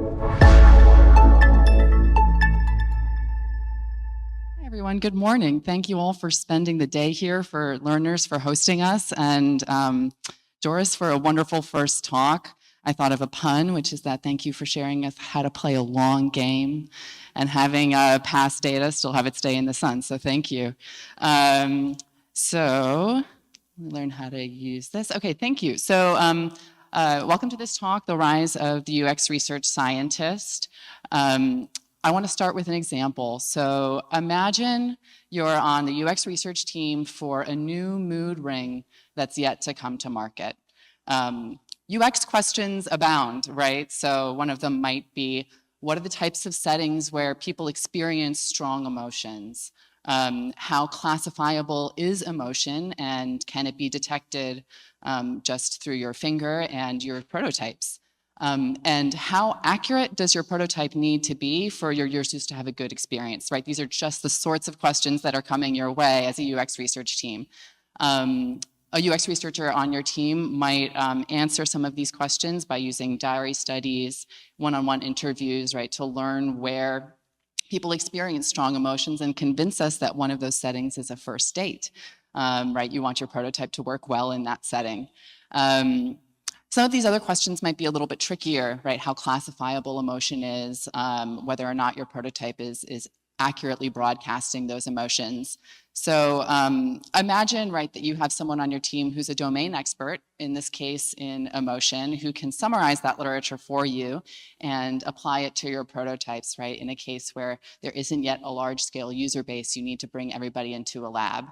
Hi, everyone. Good morning. Thank you all for spending the day here, for learners for hosting us, and Doris for a wonderful first talk. I thought of a pun, which is that thank you for sharing us how to play a long game and having past data still have its day in the sun. So thank you. So learn how to use this. Okay, thank you. So welcome to this talk, The Rise of the UX Research Scientist. I want to start with an example. So imagine you're on the UX research team for a new mood ring that's yet to come to market. UX questions abound, right? So one of them might be, what are the types of settings where people experience strong emotions? How classifiable is emotion, and can it be detected just through your finger and your prototypes? And how accurate does your prototype need to be for your users to have a good experience, right? These are just the sorts of questions that are coming your way as a UX research team. A UX researcher on your team might answer some of these questions by using diary studies, one-on-one interviews, right, to learn where people experience strong emotions and convince us that one of those settings is a first date, right? You want your prototype to work well in that setting. Some of these other questions might be a little bit trickier, right? How classifiable emotion is, whether or not your prototype is accurately broadcasting those emotions. So imagine, right, that you have someone on your team who's a domain expert, in this case in emotion, who can summarize that literature for you and apply it to your prototypes, right? In a case where there isn't yet a large-scale user base, you need to bring everybody into a lab.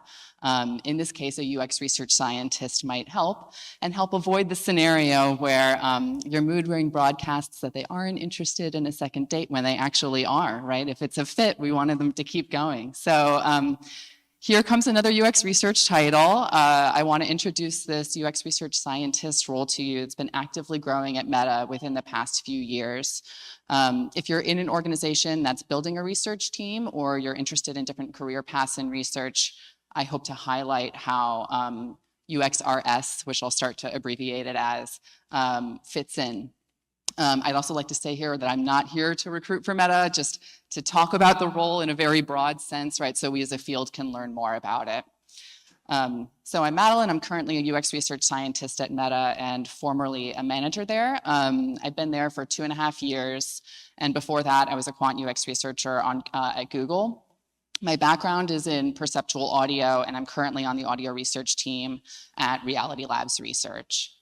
In this case, a UX research scientist might help avoid the scenario where your mood ring broadcasts that they aren't interested in a second date when they actually are, right? If it's a fit, we wanted them to keep going. So here comes another UX research title. I want to introduce this UX research scientist role to you. It's been actively growing at Meta within the past few years. If you're in an organization that's building a research team, or you're interested in different career paths in research, I hope to highlight how UXRS, which I'll start to abbreviate it as, fits in. I'd also like to say here that I'm not here to recruit for Meta, just to talk about the role in a very broad sense, right? So we as a field can learn more about it. So I'm Madeline. I'm currently a UX research scientist at Meta and formerly a manager there. I've been there for 2.5 years. And before that, I was a quant UX researcher at Google. My background is in perceptual audio, and I'm currently on the audio research team at Reality Labs Research.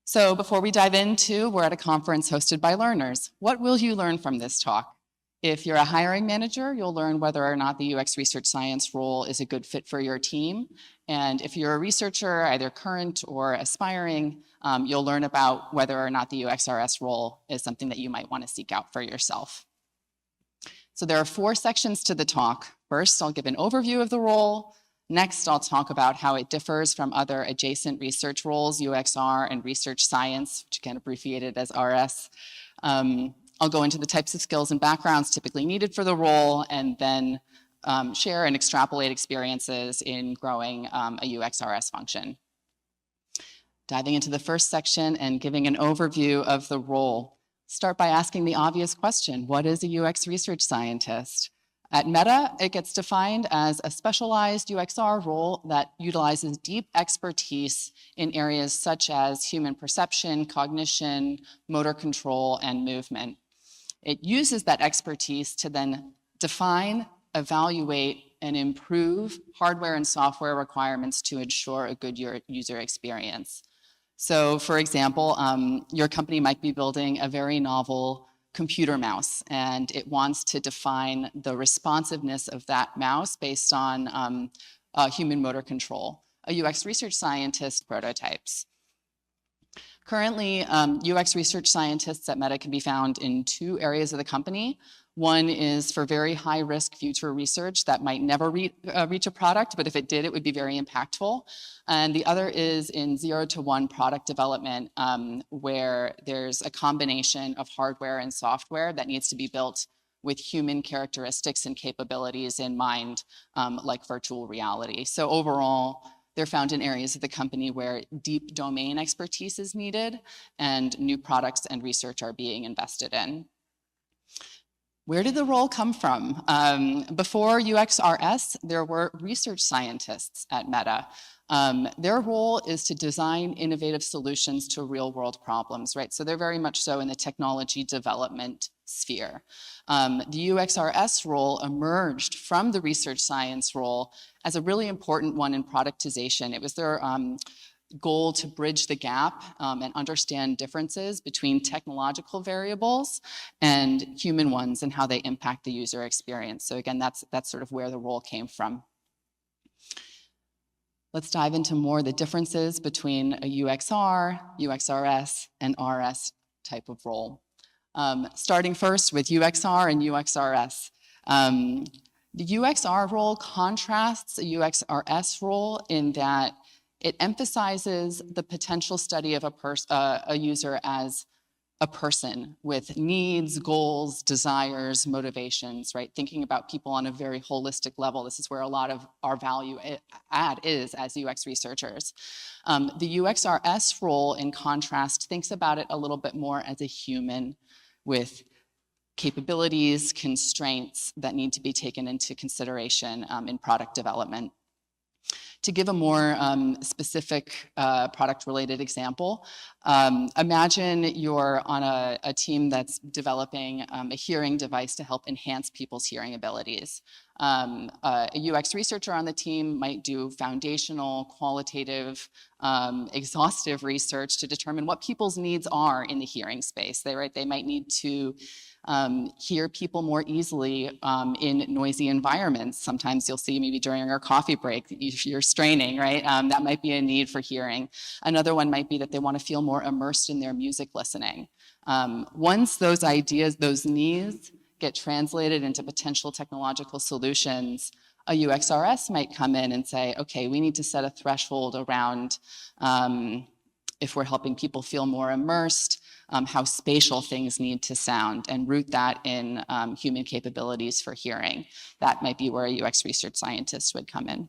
So before we dive into, we're at a conference hosted by learners. What will you learn from this talk? If you're a hiring manager, you'll learn whether or not the UX research science role is a good fit for your team. And if you're a researcher, either current or aspiring, you'll learn about whether or not the UXRS role is something that you might want to seek out for yourself. So there are 4 sections to the talk. First, I'll give an overview of the role. Next, I'll talk about how it differs from other adjacent research roles, UXR and research science, which again abbreviated as RS. I'll go into the types of skills and backgrounds typically needed for the role, and then share and extrapolate experiences in growing a UXRS function. Diving into the first section and giving an overview of the role. Start by asking the obvious question: what is a UX research scientist? At Meta, it gets defined as a specialized UXR role that utilizes deep expertise in areas such as human perception, cognition, motor control, and movement. It uses that expertise to then define, evaluate, and improve hardware and software requirements to ensure a good user experience. So, for example, your company might be building a very novel computer mouse, and it wants to define the responsiveness of that mouse based on human motor control. A UX research scientist prototypes. Currently, UX research scientists at Meta can be found in 2 areas of the company. One is for very high-risk future research that might never reach a product, but if it did, it would be very impactful. And the other is in 0 to 1 product development, where there's a combination of hardware and software that needs to be built with human characteristics and capabilities in mind, like virtual reality. So overall, They're found in areas of the company where deep domain expertise is needed and new products and research are being invested in. Where did the role come from? Before UXRS, there were research scientists at Meta. Their role is to design innovative solutions to real-world problems, right? So they're very much so in the technology development sphere. The UXRS role emerged from the research science role as a really important one in productization. It was their goal to bridge the gap and understand differences between technological variables and human ones and how they impact the user experience. So again, that's sort of where the role came from. Let's dive into more the differences between a UXR, UXRS, and RS type of role. Starting first with UXR and UXRS. The UXR role contrasts a UXRS role in that it emphasizes the potential study of a user as a person with needs, goals, desires, motivations, right? Thinking about people on a very holistic level. This is where a lot of our value add is as UX researchers. The UXRS role, in contrast, thinks about it a little bit more as a human with capabilities, constraints that need to be taken into consideration in product development. To give a more specific product-related example, imagine you're on a team that's developing a hearing device to help enhance people's hearing abilities. A UX researcher on the team might do foundational, qualitative, exhaustive research to determine what people's needs are in the hearing space. They might need to hear people more easily in noisy environments. Sometimes you'll see maybe during our coffee break, you're straining, right? That might be a need for hearing. Another one might be that they want to feel more immersed in their music listening. Once those ideas, those needs get translated into potential technological solutions, a UXRS might come in and say, okay, we need to set a threshold around if we're helping people feel more immersed, how spatial things need to sound, and root that in human capabilities for hearing. That might be where a UX research scientist would come in.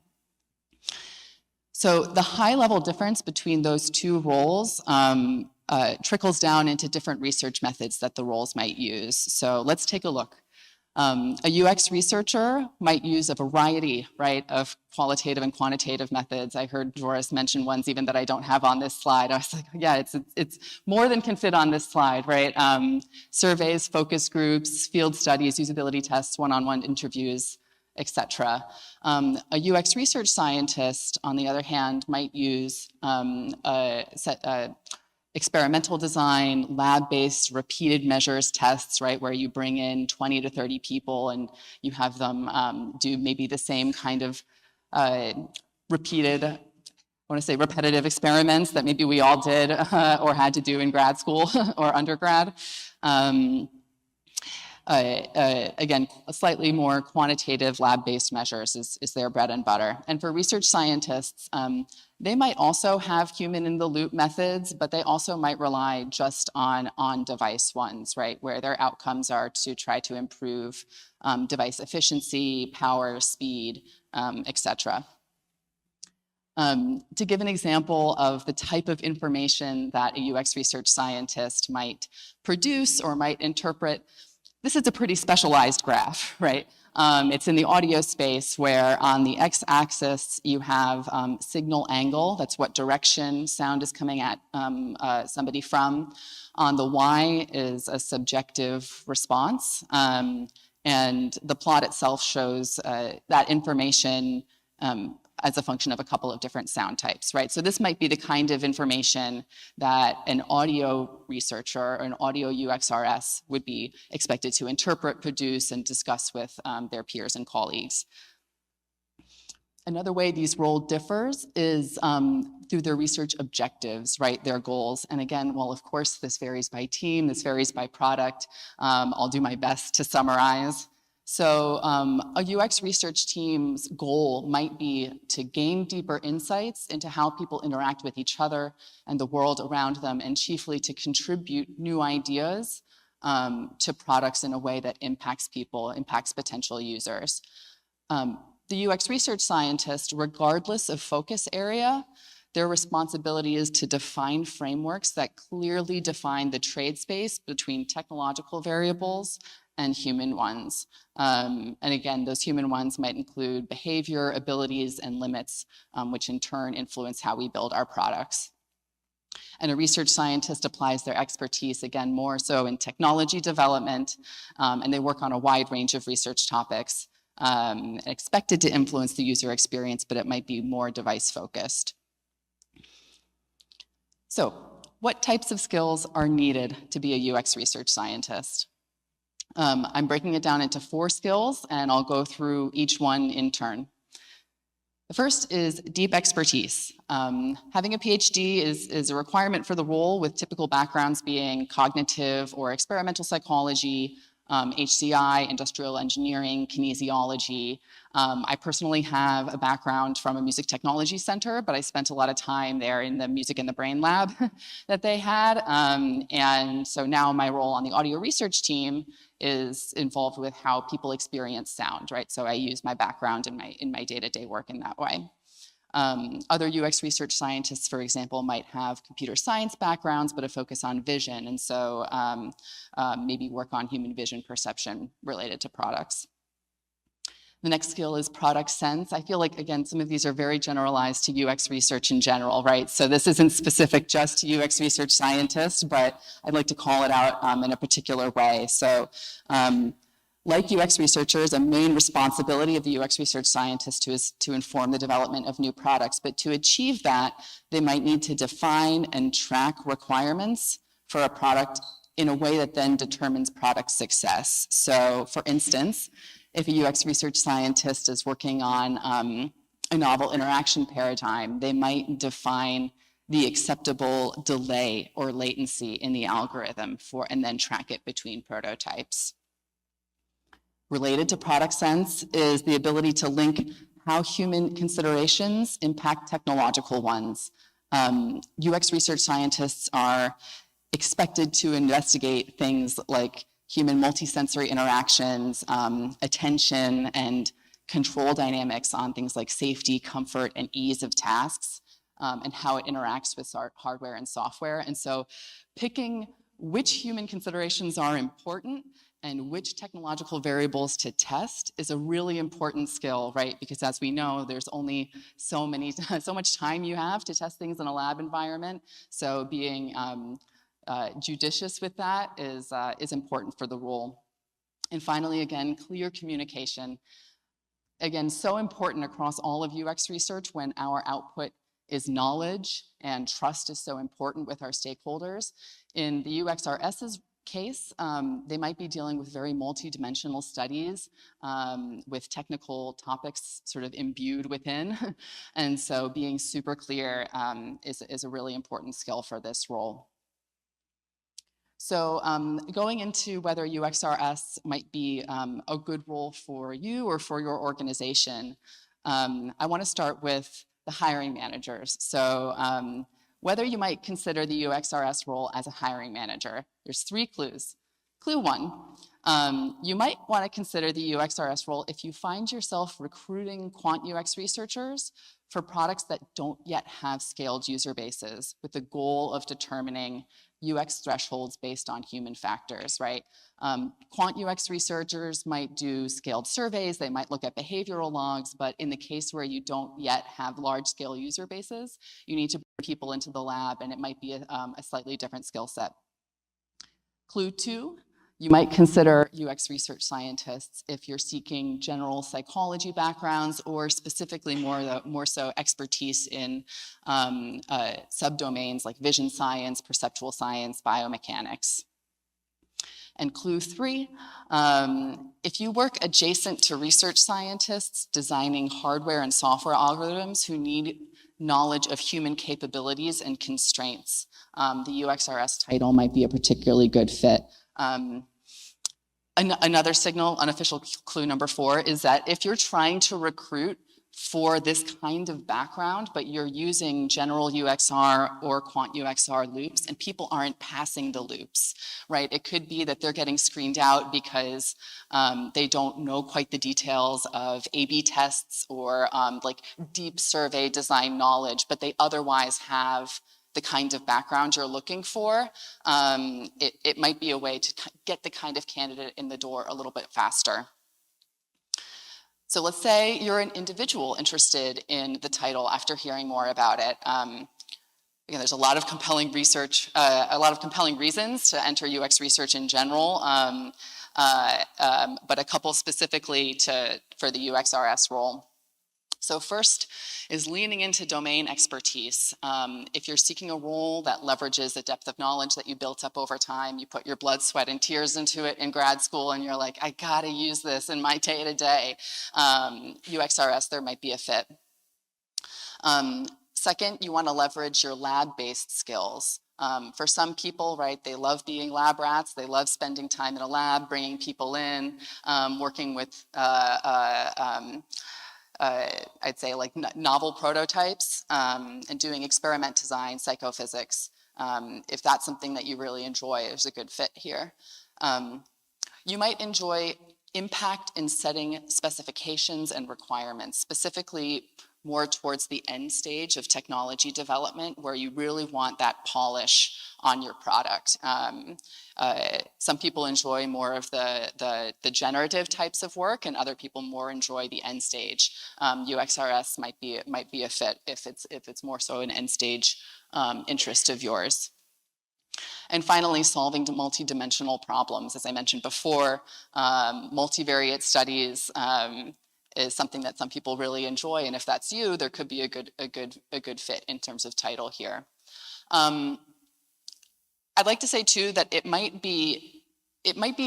So the high-level difference between those two roles trickles down into different research methods that the roles might use. So let's take a look. A UX researcher might use a variety, right, of qualitative and quantitative methods. I heard Doris mention ones even that I don't have on this slide. I was like, yeah, it's more than can fit on this slide, right? Surveys, focus groups, field studies, usability tests, one-on-one interviews, etc. A UX research scientist, on the other hand, might use experimental design, lab-based repeated measures tests, right, where you bring in 20 to 30 people and you have them do maybe the same kind of repeated, I want to say repetitive experiments that maybe we all did or had to do in grad school or undergrad. Again, a slightly more quantitative lab-based measures is their bread and butter. And for research scientists, they might also have human-in-the-loop methods, but they also might rely just on on-device ones, right, where their outcomes are to try to improve device efficiency, power, speed, etc. To give an example of the type of information that a UX research scientist might produce or might interpret, this is a pretty specialized graph, right? It's in the audio space where on the x-axis you have signal angle, that's what direction sound is coming at somebody from. On the y is a subjective response, and the plot itself shows that information as a function of a couple of different sound types, right? So this might be the kind of information that an audio researcher or an audio UXRS would be expected to interpret, produce, and discuss with their peers and colleagues. Another way these roles differs is through their research objectives, right, their goals. And again, well, of course, this varies by team, this varies by product. I'll do my best to summarize. So a UX research team's goal might be to gain deeper insights into how people interact with each other and the world around them, and chiefly to contribute new ideas to products in a way that impacts people, impacts potential users. The UX research scientist, regardless of focus area, their responsibility is to define frameworks that clearly define the trade space between technological variables and human ones. And again, those human ones might include behavior, abilities, and limits, which in turn influence how we build our products. And a research scientist applies their expertise, again, more so in technology development, and they work on a wide range of research topics, expected to influence the user experience, but it might be more device-focused. So, what types of skills are needed to be a UX research scientist? I'm breaking it down into 4 skills, and I'll go through each one in turn. The first is deep expertise. Having a PhD is a requirement for the role, with typical backgrounds being cognitive or experimental psychology, HCI, industrial engineering, kinesiology. I personally have a background from a music technology center, but I spent a lot of time there in the music in the brain lab that they had. And so now my role on the audio research team is involved with how people experience sound, right? So I use my background in my day-to-day work in that way. Other UX research scientists, for example, might have computer science backgrounds, but a focus on vision, and so maybe work on human vision perception related to products. The next skill is product sense. I feel like, again, some of these are very generalized to UX research in general, right? So this isn't specific just to UX research scientists, but I'd like to call it out in a particular way. So like UX researchers, a main responsibility of the UX research scientist is to inform the development of new products. But to achieve that, they might need to define and track requirements for a product in a way that then determines product success. So for instance, if a UX research scientist is working on a novel interaction paradigm, they might define the acceptable delay or latency in the algorithm and then track it between prototypes. Related to product sense is the ability to link how human considerations impact technological ones. UX research scientists are expected to investigate things like human multisensory interactions, attention, and control dynamics on things like safety, comfort, and ease of tasks, and how it interacts with hardware and software. And so picking which human considerations are important and which technological variables to test is a really important skill, right? Because as we know, there's only so much time you have to test things in a lab environment. So being judicious with that is important for the role. And finally, again, clear communication. Again, so important across all of UX research when our output is knowledge, and trust is so important with our stakeholders. In the UXRS's case, they might be dealing with very multi-dimensional studies with technical topics sort of imbued within. And so being super clear is a really important skill for this role. So going into whether UXRS might be a good role for you or for your organization, I want to start with the hiring managers. So whether you might consider the UXRS role as a hiring manager, there's 3 clues. Clue 1, you might want to consider the UXRS role if you find yourself recruiting quant UX researchers for products that don't yet have scaled user bases with the goal of determining UX thresholds based on human factors, right? Quant UX researchers might do scaled surveys, they might look at behavioral logs, but in the case where you don't yet have large-scale user bases, you need to bring people into the lab, and it might be a slightly different skill set. Clue 2, you might consider UX research scientists if you're seeking general psychology backgrounds or specifically more so expertise in subdomains like vision science, perceptual science, biomechanics. And clue 3, if you work adjacent to research scientists designing hardware and software algorithms who need knowledge of human capabilities and constraints, the UXRS title might be a particularly good fit. Another signal, unofficial clue number 4, is that if you're trying to recruit for this kind of background, but you're using general UXR or quant UXR loops, and people aren't passing the loops, right? It could be that they're getting screened out because they don't know quite the details of A/B tests or like deep survey design knowledge, but they otherwise have the kind of background you're looking for. It might be a way to get the kind of candidate in the door a little bit faster. So let's say you're an individual interested in the title after hearing more about it. Again, there's a lot of compelling research, a lot of compelling reasons to enter UX research in general, but a couple specifically for the UXRS role. So first is leaning into domain expertise. If you're seeking a role that leverages the depth of knowledge that you built up over time, you put your blood, sweat, and tears into it in grad school, and you're like, I gotta use this in my day-to-day, UXRS, there might be a fit. Second, you wanna leverage your lab-based skills. For some people, right, they love being lab rats, they love spending time in a lab, bringing people in, working with I'd say like novel prototypes and doing experiment design, psychophysics. If that's something that you really enjoy, there's a good fit here. You might enjoy impact in setting specifications and requirements, specifically more towards the end stage of technology development where you really want that polish on your product. Some people enjoy more of the generative types of work, and other people more enjoy the end stage. UXRS might be a fit if it's more so an end stage interest of yours. And finally, solving multidimensional problems. As I mentioned before, multivariate studies is something that some people really enjoy, and if that's you, there could be a good fit in terms of title here. I'd like to say too that it might be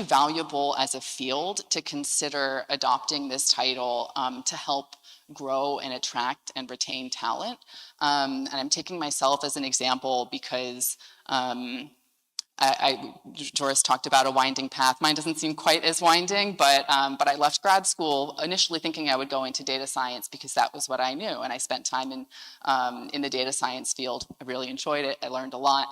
valuable as a field to consider adopting this title to help grow and attract and retain talent. And I'm taking myself as an example because Doris talked about a winding path. Mine doesn't seem quite as winding, but I left grad school initially thinking I would go into data science because that was what I knew, and I spent time in the data science field. I really enjoyed it. I learned a lot,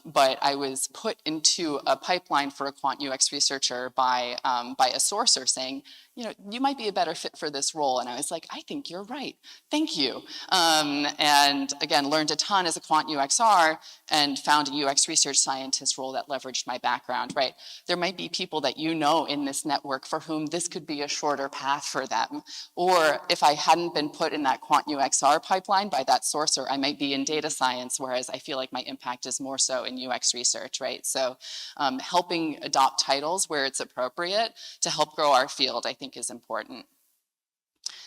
but I was put into a pipeline for a quant UX researcher by a sourcer saying, you know, you might be a better fit for this role. And I was like, I think you're right. Thank you. And again, learned a ton as a quant UXR and found a UX research scientist role that leveraged my background, right? There might be people that you know in this network for whom this could be a shorter path for them. Or if I hadn't been put in that quant UXR pipeline by that sourcer, I might be in data science, whereas I feel like my impact is more so in UX research, right? So helping adopt titles where it's appropriate to help grow our field, I think is important.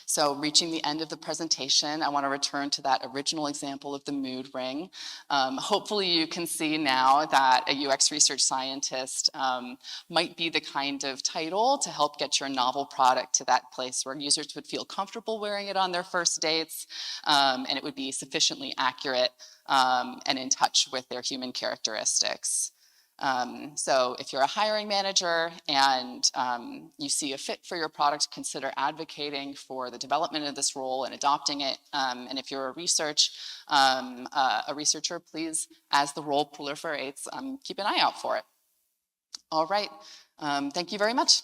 So reaching the end of the presentation, I want to return to that original example of the mood ring. Hopefully you can see now that a UX research scientist might be the kind of title to help get your novel product to that place where users would feel comfortable wearing it on their first dates, and it would be sufficiently accurate and in touch with their human characteristics. So if you're a hiring manager and you see a fit for your product, consider advocating for the development of this role and adopting it. And if you're a researcher, please, as the role proliferates, keep an eye out for it. All right, thank you very much.